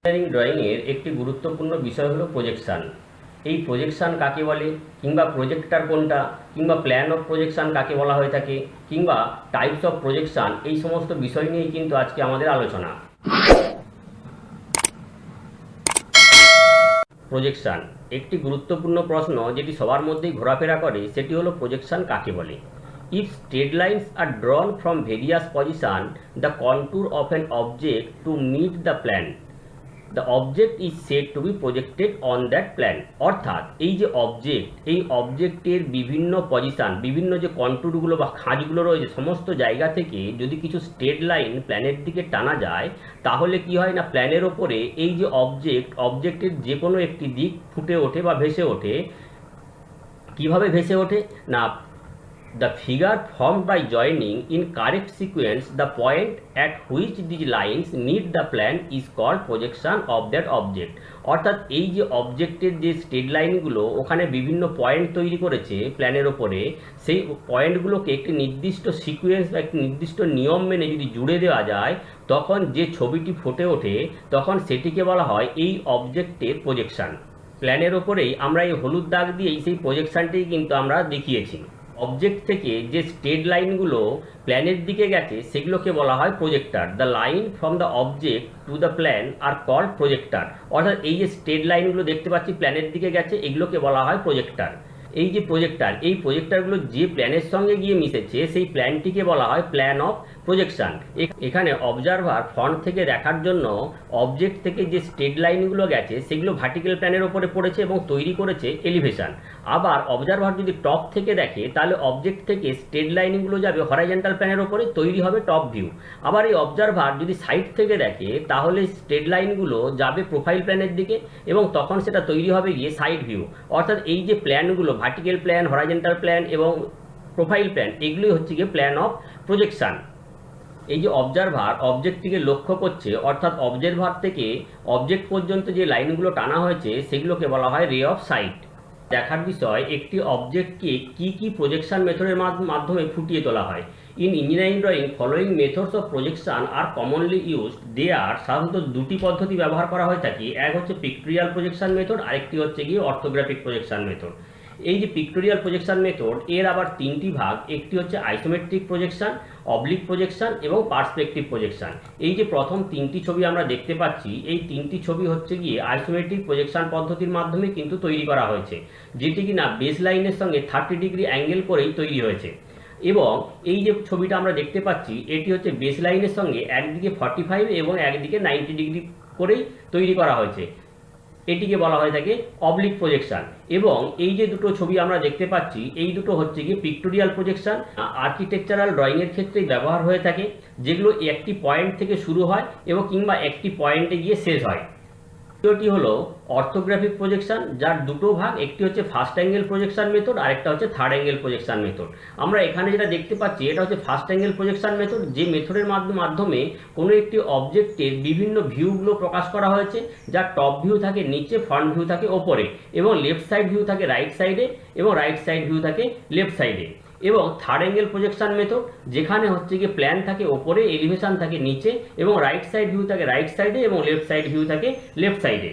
Engineering ড্রয়িংয়ের একটি গুরুত্বপূর্ণ বিষয় হলো প্রজেকশান। এই প্রজেকশান কাকে বলে, কিংবা প্রজেক্টর কোনটা, কিংবা প্ল্যান অফ প্রজেকশান কাকে বলা হয়ে থাকে, কিংবা টাইপস অফ প্রজেকশান, এই সমস্ত বিষয় নিয়েই কিন্তু আজকে আমাদের আলোচনা। প্রজেকশান একটি গুরুত্বপূর্ণ প্রশ্ন যেটি সবার মধ্যেই ঘোরাফেরা করে, সেটি হলো প্রজেকশান কাকে বলে। If straight lines are drawn from various position, the contour of an object to meet the plan, the object is said to be projected on that plan. অর্থাৎ এই যে অবজেক্ট, এই অবজেক্টের বিভিন্ন পজিশান, বিভিন্ন যে কন্টুরগুলো বা খাঁজগুলো রয়েছে, সমস্ত জায়গা থেকে যদি কিছু স্ট্রেট লাইন প্ল্যানের দিকে টানা যায়, তাহলে কি হয় না, প্ল্যানের ওপরে এই যে অবজেক্টের যে কোনো একটি দিক ফুটে ওঠে বা ভেসে ওঠে। কিভাবে ভেসে ওঠে না, the figure formed by joining in correct sequence the point at which these lines meet the plan is called projection of that object. অর্থাৎ এই যে অবজেক্টের যে স্ট্রেট লাইনগুলো ওখানে বিভিন্ন পয়েন্ট তৈরি করেছে প্ল্যানের ওপরে, সেই পয়েন্টগুলোকে একটি নির্দিষ্ট সিকোয়েন্স বা একটি নির্দিষ্ট নিয়ম মেনে যদি জুড়ে দেওয়া যায়, তখন যে ছবিটি ফুটে ওঠে তখন সেটিকে বলা হয় এই অবজেক্টের প্রজেকশান। প্ল্যানের ওপরেই আমরা এই হলুদ দাগ দিয়েই সেই প্রজেকশানটি কিন্তু আমরা দেখিয়েছি। অবজেক্ট থেকে যে স্ট্রেট লাইনগুলো প্ল্যানের দিকে গেছে সেগুলোকে বলা হয় projector. The line from the object to the plan are called projector. অর্থাৎ এই যে স্ট্রেট লাইনগুলো দেখতে পাচ্ছি প্ল্যানের দিকে গেছে, এগুলোকে বলা হয় প্রজেক্টর। এই যে প্রজেক্টর, এই প্রজেক্টরগুলো যে প্ল্যানের সঙ্গে গিয়ে মিশেছে সেই প্ল্যানটিকে বলা হয় প্ল্যান অফ প্রজেকশান। এখানে অবজারভার ফ্রন্ট থেকে দেখার জন্য অবজেক্ট থেকে যে স্ট্রেট লাইনগুলো গেছে সেগুলো ভার্টিক্যাল প্ল্যানের ওপরে পড়েছে এবং তৈরি করেছে এলিভেশন। আবার অবজারভার যদি টপ থেকে দেখে তাহলে অবজেক্ট থেকে স্ট্রেট লাইনগুলো যাবে হরাইজন্টাল প্ল্যানের ওপরে, তৈরি হবে টপ ভিউ। আবার এই অবজারভার যদি সাইড থেকে দেখে তাহলে স্ট্রেট লাইনগুলো যাবে প্রোফাইল প্ল্যানের দিকে এবং তখন সেটা তৈরি হবে গিয়ে সাইড ভিউ। অর্থাৎ এই যে প্ল্যানগুলো ভার্টিক্যাল প্ল্যান, হরাইজন্টাল প্ল্যান এবং প্রোফাইল প্ল্যান, এগুলোই হচ্ছে গিয়ে প্ল্যান অফ প্রজেকশান। এই যে অবজারভার অবজেক্টটিকে লক্ষ্য করছে, অর্থাৎ অবজারভার থেকে অবজেক্ট পর্যন্ত যে লাইনগুলো টানা হয়েছে সেগুলোকে বলা হয় রে অফ সাইট। দেখার বিষয় একটি অবজেক্টকে কি প্রজেকশন মেথডের মাধ্যমে ফুটিয়ে তোলা হয়। In engineering drawing following methods of projection are commonly used. There সাধারণত দুটি পদ্ধতি ব্যবহার করা হয়ে থাকে। এক হচ্ছে পিক্টোরিয়াল প্রজেকশন মেথড, আরেকটি হচ্ছে গিয়ে অর্থোগ্রাফিক প্রজেকশন মেথড। এই যে পিক্টোরিয়াল প্রজেকশন মেথড, এর আবার তিনটি ভাগ। একটি হচ্ছে আইসোমেট্রিক প্রজেকশন, অবলিক প্রজেকশন এবং পার্সপেক্টিভ প্রজেকশন। এই যে প্রথম তিনটি ছবি আমরা দেখতে পাচ্ছি, এই তিনটি ছবি হচ্ছে গিয়ে আইসোমেট্রিক প্রজেকশন পদ্ধতির মাধ্যমে কিন্তু তৈরি করা হয়েছে, যেটি কিনা বেস লাইনের সঙ্গে 30 ডিগ্রি অ্যাঙ্গেল করেই তৈরি হয়েছে। এবং এই যে ছবিটা আমরা দেখতে পাচ্ছি, এটি হচ্ছে বেস লাইনের সঙ্গে একদিকে 45 এবং একদিকে 90 ডিগ্রি করেই তৈরি করা হয়েছে। এটিকে বলা হয়ে থাকে অবলিক প্রজেকশন। এবং এই যে দুটো ছবি আমরা দেখতে পাচ্ছি, এই দুটো হচ্ছে গিয়ে পিক্টোরিয়াল প্রজেকশন। আর্কিটেকচারাল ড্রয়িংয়ের ক্ষেত্রে ব্যবহার হয়ে থাকে, যেগুলো একটি পয়েন্ট থেকে শুরু হয় এবং কিংবা একটি পয়েন্টে গিয়ে শেষ হয়। দ্বিতীয়টি হলো অর্থোগ্রাফিক প্রজেকশন, যার দুটো ভাগ। একটি হচ্ছে ফার্স্ট অ্যাঙ্গেল প্রজেকশন মেথড, আরেকটা হচ্ছে থার্ড অ্যাঙ্গেল প্রজেকশন মেথড। আমরা এখানে যেটা দেখতে পাচ্ছি এটা হচ্ছে ফার্স্ট অ্যাঙ্গেল প্রজেকশন মেথড, যে মেথডের মাধ্যমে কোনো একটি অবজেক্টের বিভিন্ন ভিউগুলো প্রকাশ করা হয়েছে, যার টপ ভিউ থাকে নিচে, ফ্রন্ট ভিউ থাকে ওপরে, এবং লেফট সাইড ভিউ থাকে রাইট সাইডে এবং রাইট সাইড ভিউ থাকে লেফট সাইডে। এবং থার্ড অ্যাঙ্গেল প্রজেকশন মেথড, যেখানে হচ্ছে গিয়ে প্ল্যান থাকে ওপরে, এলিভেশন থাকে নিচে, এবং রাইট সাইড ভিউ থাকে রাইট সাইডে এবং লেফট সাইড ভিউ থাকে লেফট সাইডে।